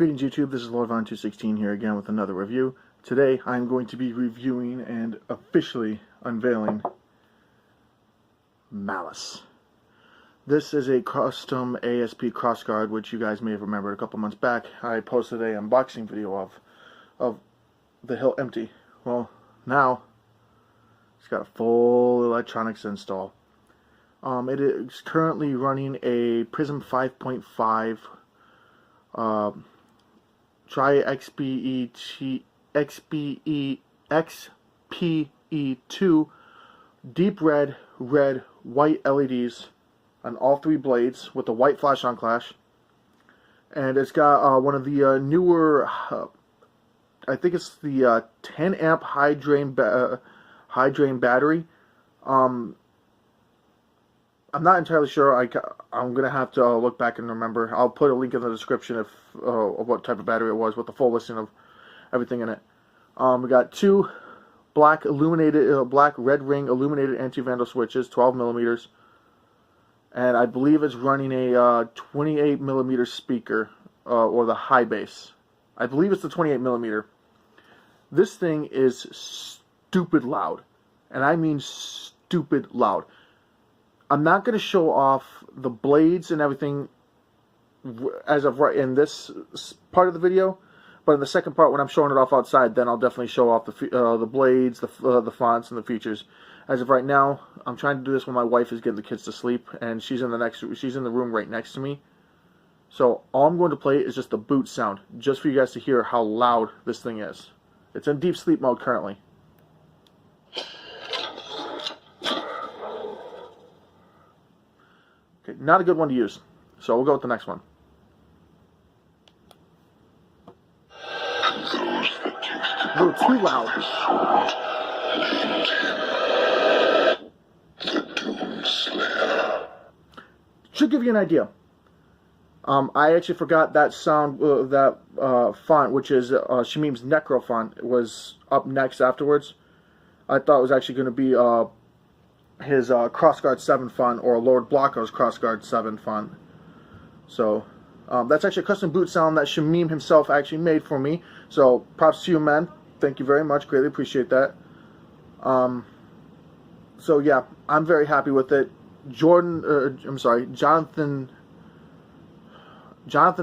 Greetings YouTube, this is LordVon216 here again with another review. Today I'm going to be reviewing and officially unveiling Malice. This is a custom ASP Crossguard, which you guys may have remembered a couple months back. I posted an unboxing video of the hilt empty. Well, now it's got a full electronics install. It is currently running a Prism 5.5 Try XPE2 deep red, white LEDs on all three blades with a white flash on clash, and it's got one of the newer, I think it's the 10 amp high drain battery. I'm not entirely sure. I'm gonna have to look back and remember. I'll put a link in the description of what type of battery it was with the full listing of everything in it. We got two black red ring illuminated anti-vandal switches, 12 millimeters, and I believe it's running a 28 millimeter speaker or the high bass. I believe it's the 28 millimeter. This thing is stupid loud, and I mean stupid loud. I'm not going to show off the blades and everything as of right in this part of the video, but in the second part, when I'm showing it off outside, then I'll definitely show off the blades, the fonts, and the features. As of right now, I'm trying to do this when my wife is getting the kids to sleep, and she's in the room right next to me. So all I'm going to play is just the boot sound, just for you guys to hear how loud this thing is. It's in deep sleep mode currently. Okay, not a good one to use, so we'll go with the next one. A little too loud. Should give you an idea. I actually forgot that sound, font, which is Shamim's Necro font, was up next afterwards. I thought it was actually going to be his Crossguard 7 font, or Lord Blocko's Crossguard 7 font. So that's actually a custom boot sound that Shamim himself actually made for me. So props to you, man. Thank you very much. Greatly appreciate that. So yeah, I'm very happy with it. Jonathan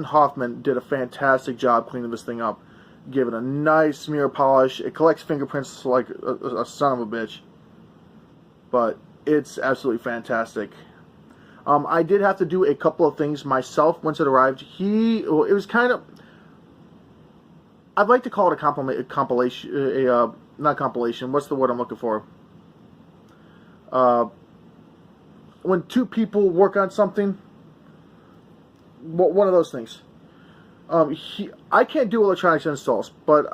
Hoffman did a fantastic job cleaning this thing up. Gave it a nice smear polish. It collects fingerprints like a son of a bitch, but it's absolutely fantastic. I did have to do a couple of things myself once it arrived. It was kind of, I'd like to call it a compilation, not compilation, what's the word I'm looking for? When two people work on something, one of those things. I can't do electronics installs, but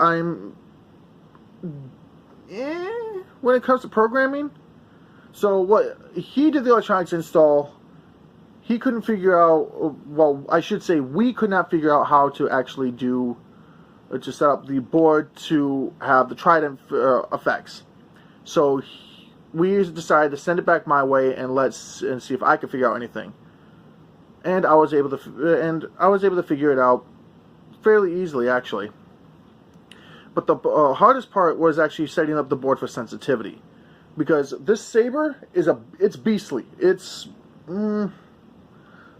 when it comes to programming. So what he did the electronics install, he couldn't figure out, well, I should say we could not figure out how to actually to set up the board to have the trident effects. So we decided to send it back my way and see if I could figure out anything. And I was able to figure it out fairly easily, actually. But the hardest part was actually setting up the board for sensitivity. Because this saber it's beastly. It's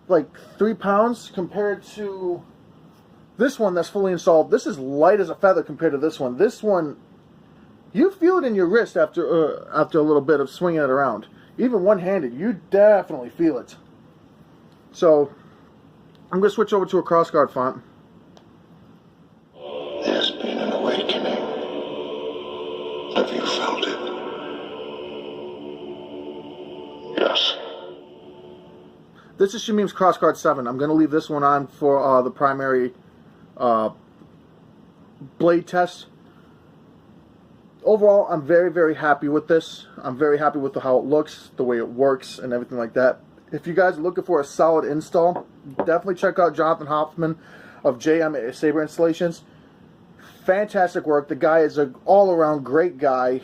like 3 pounds compared to this one that's fully installed. This is light as a feather compared to this one. This one, you feel it in your wrist after a little bit of swinging it around. Even one-handed, you definitely feel it. So I'm going to switch over to a Crossguard font. There's been an awakening. Have you felt it? Yes. This is Shamim's Crossguard 7. I'm going to leave this one on for the primary blade test. Overall, I'm very, very happy with this. I'm very happy with how it looks, the way it works, and everything like that. If you guys are looking for a solid install, definitely check out Jonathan Hoffman of JM Saber Installations. Fantastic work. The guy is an all-around great guy.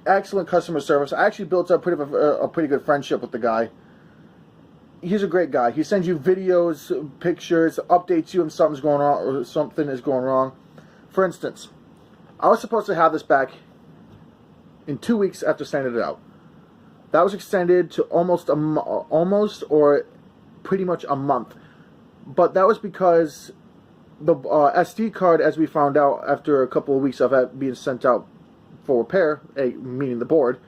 Excellent customer service. I actually built up a pretty good friendship with the guy. he's a great guy. He sends you videos, pictures, updates you if something's going on or something is going wrong. For instance, I was supposed to have this back in 2 weeks after sending it out. That was extended to almost or pretty much a month. But that was because the SD card, as we found out after a couple of weeks of it being sent out for repair, meaning the board,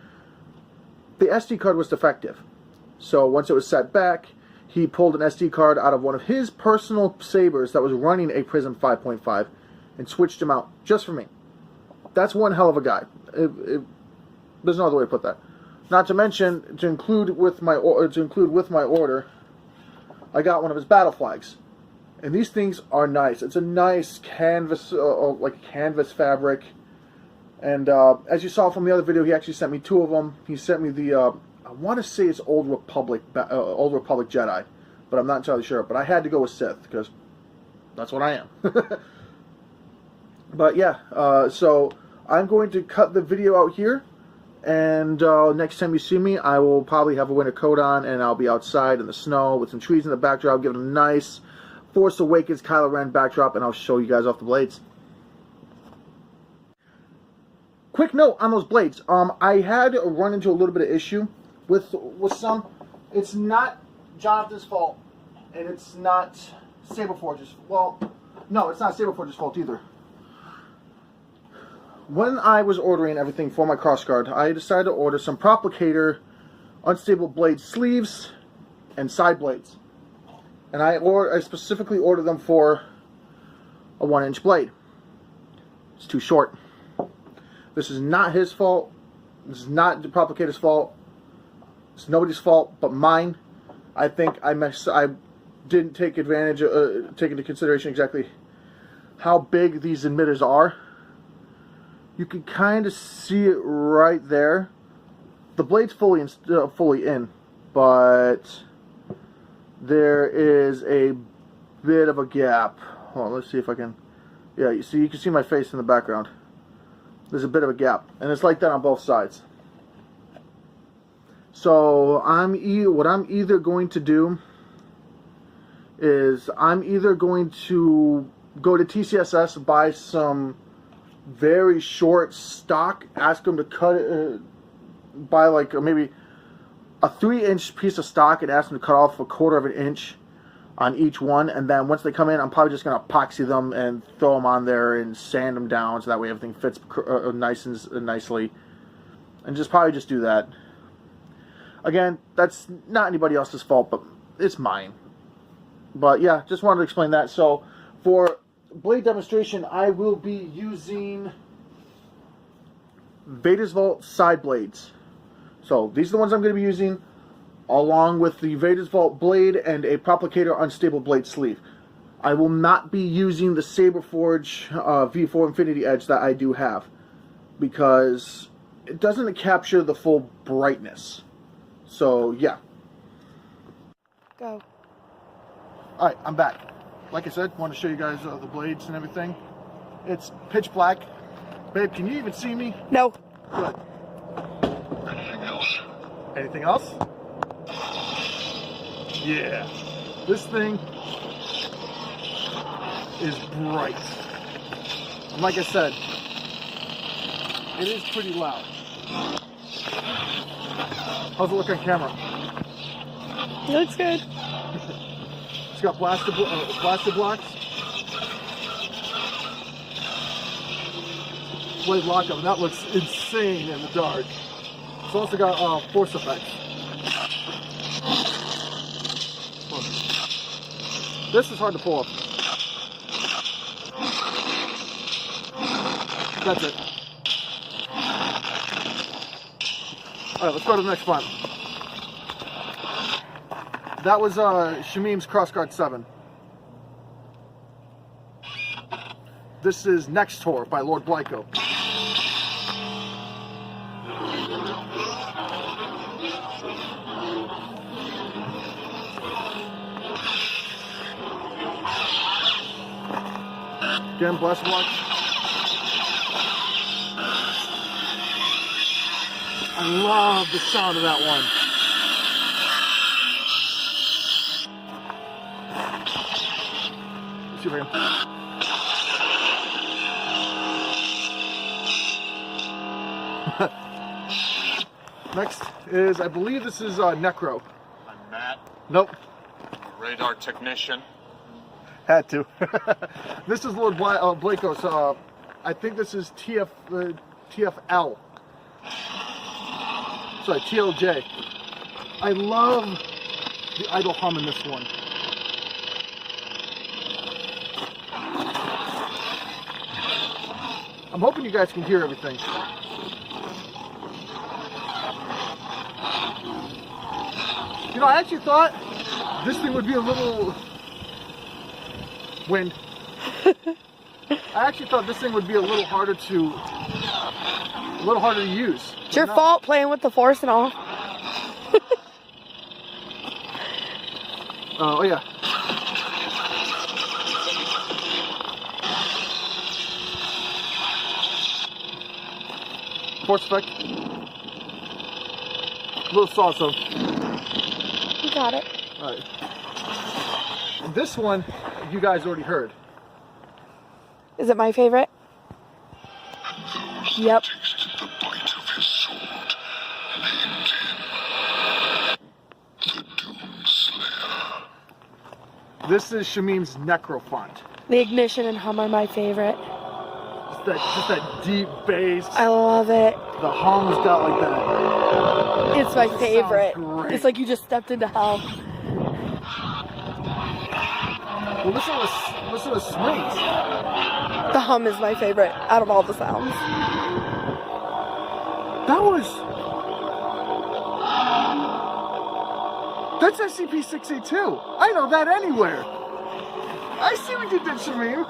the SD card was defective. So once it was set back, he pulled an SD card out of one of his personal sabers that was running a Prism 5.5 and switched him out just for me. That's one hell of a guy. There's no other way to put that. Not to mention, to include with my order, I got one of his battle flags, and these things are nice. It's a nice canvas, like canvas fabric, and as you saw from the other video, he actually sent me 2 of them. He sent me the I want to say it's Old Republic Jedi, but I'm not entirely sure. But I had to go with Sith because that's what I am. But yeah, so I'm going to cut the video out here. And next time you see me, I will probably have a winter coat on, and I'll be outside in the snow with some trees in the backdrop, give it a nice Force Awakens Kylo Ren backdrop, and I'll show you guys off the blades. Quick note on those blades. I had run into a little bit of issue with some. It's not Jonathan's fault, and it's not Saberforge's. Well, no, it's not Saberforge's fault either. When I was ordering everything for my Crossguard, I decided to order some Proplicator unstable blade sleeves and side blades. And I specifically ordered them for a 1-inch blade. It's too short. This is not his fault. This is not the Proplicator's fault. It's nobody's fault but mine. I think I didn't take into consideration exactly how big these emitters are. You can kind of see it right there. The blade's fully in, but there is a bit of a gap. Hold on, let's see if I can. Yeah, you can see my face in the background. There's a bit of a gap, and it's like that on both sides. So what I'm either going to do is I'm either going to go to TCSS, buy some very short stock, ask them to cut it, buy like maybe a 3-inch piece of stock and ask them to cut off a 1/4 of an inch on each one, and then once they come in, I'm probably just going to epoxy them and throw them on there and sand them down so that way everything fits nicely, and probably just do that. Again, that's not anybody else's fault, but it's mine. But yeah, just wanted to explain that. So for blade demonstration, I will be using Vader's Vault side blades. So these are the ones I'm going to be using, along with the Vader's Vault blade and a Proplicator unstable blade sleeve. I will not be using the Saberforge V4 Infinity Edge that I do have, because it doesn't capture the full brightness. So yeah. Go. Alright, I'm back. Like I said, want to show you guys the blades and everything. It's pitch black. Babe, can you even see me? No. Good. Anything else? Anything else? Yeah. This thing is bright. And like I said, it is pretty loud. How's it look on camera? It looks good. It's got blaster blocks. Blade lockup, and that looks insane in the dark. It's also got force effects. This is hard to pull off. That's it. Alright, let's go to the next one. That was Shamim's Crossguard 7. This is Next Tour by Lord Blyco. Again, blast blocks. I love the sound of that one. see if I can. Next is, I believe this is Necro. I'm Matt, Nope. a radar technician. Had to. This is Lord Blakos. I think this is TFL. Sorry, TLJ. I love the idle hum in this one. I'm hoping you guys can hear everything. You know, I actually thought this thing would be a little... Wind. I actually thought this thing would be a little harder to use. It's your fault playing with the force and all. Oh yeah. Force effect. A little salsa. You got it. Alright. And this one, you guys already heard. Is it my favorite? Yep. Tasted the bite of his sword, named him the Doomslayer. This is Shamim's Necrofont. The ignition and hum are my favorite. Just that deep bass. I love it. The hum's got like that. It's my Sounds favorite. great. It's like you just stepped into hell. Well, listen to the swings. The hum is my favorite out of all the sounds. That's SCP-682. I know that anywhere. I see what you did, Shamim.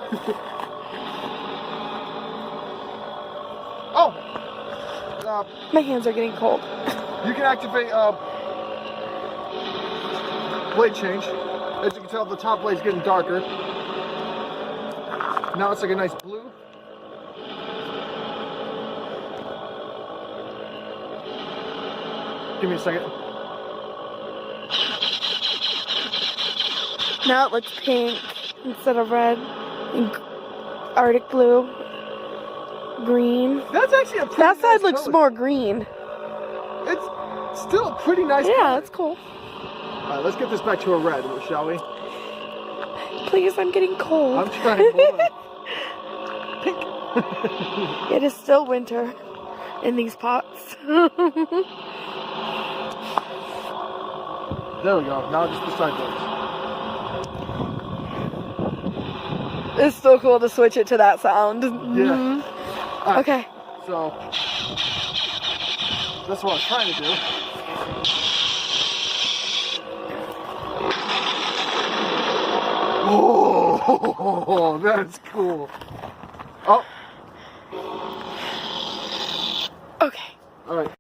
Oh. My hands are getting cold. You can activate blade change. As you can tell, the top blade's getting darker. Now it's like a nice blue. Give me a second. Now it looks pink instead of red. And Arctic blue. Green. That's actually a pretty That side nice looks color. more green. It's still a pretty nice Yeah, color. that's cool. Alright, let's get this back to a red, shall we? Please, I'm getting cold. I'm trying. Hold on. Pink. It is still winter in these pots. There we go. Now just the side blades. It's so cool to switch it to that sound. Yeah. Mhm. Alright, Okay. So that's what I was trying to do. Oh, that's cool. Oh. Okay. All right.